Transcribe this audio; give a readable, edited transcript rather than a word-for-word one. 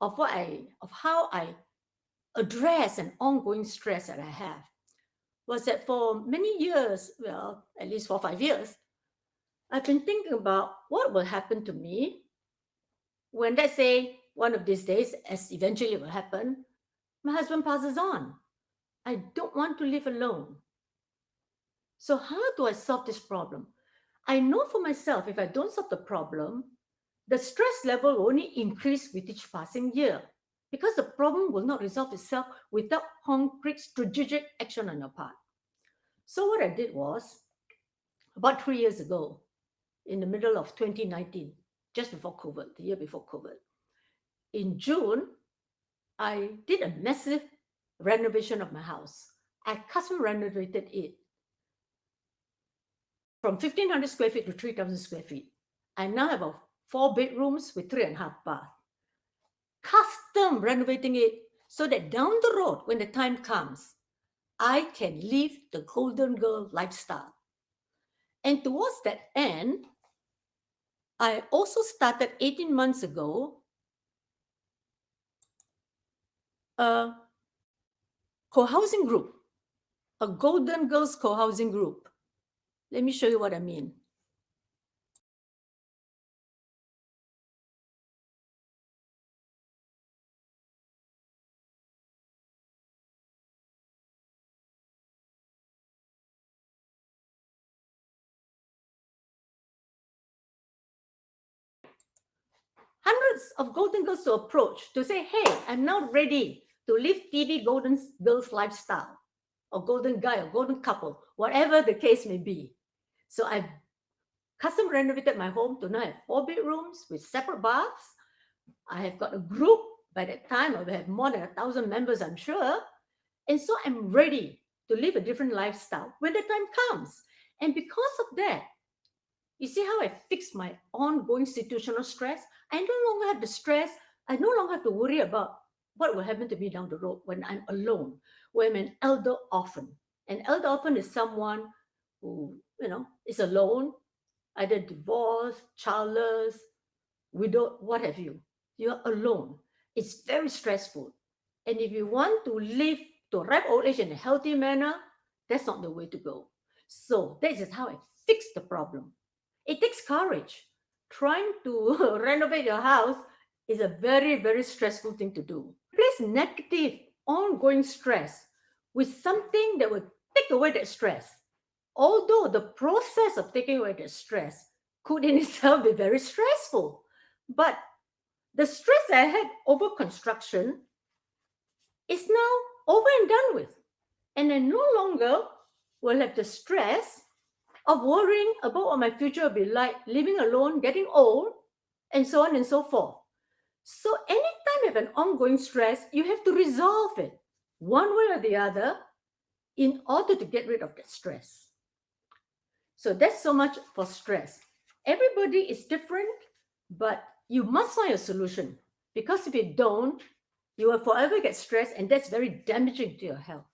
of how I address an ongoing stress that I have was that for many years, well, at least 4 or 5 years, I've been thinking about what will happen to me when, let's say, one of these days, as eventually will happen, my husband passes on. I don't want to live alone. So, how do I solve this problem? I know for myself, if I don't solve the problem, the stress level will only increase with each passing year because the problem will not resolve itself without concrete strategic action on your part. So, what I did was about 3 years ago, in the middle of 2019, just before COVID, the year before COVID, in June, I did a massive renovation of my house. I custom renovated it from 1,500 square feet to 3,000 square feet. I now have a 4 bedrooms with 3.5 baths. Custom renovating it so that down the road, when the time comes, I can live the golden girl lifestyle. And towards that end, I also started 18 months ago a co-housing group, a golden girls co-housing group. Let me show you what I mean. Hundreds of golden girls to approach to say, hey, I'm now ready to live TV golden girls lifestyle, or golden guy, or golden couple, whatever the case may be. So I've custom renovated my home to now have 4 bedrooms with separate baths. I have got a group. By that time, I will have more than 1,000 members, I'm sure. And so I'm ready to live a different lifestyle when the time comes. And because of that, you see how I fixed my ongoing situational stress? I no longer have the stress. I no longer have to worry about what will happen to me down the road when I'm alone, when I'm an elder orphan. An elder orphan is someone who, is alone, either divorced, childless, widow, what have you. You're alone. It's very stressful. And if you want to live to ripe old age in a healthy manner, that's not the way to go. So this is how I fix the problem. It takes courage. Trying to renovate your house is a very, very stressful thing to do. Replace negative, ongoing stress with something that will take away that stress. Although the process of taking away the stress could in itself be very stressful, but the stress I had over construction is now over and done with. And I no longer will have the stress of worrying about what my future will be like, living alone, getting old, and so on and so forth. So anytime you have an ongoing stress, you have to resolve it one way or the other in order to get rid of that stress. So that's so much for stress. Everybody is different, but you must find a solution because if you don't, you will forever get stressed, and that's very damaging to your health.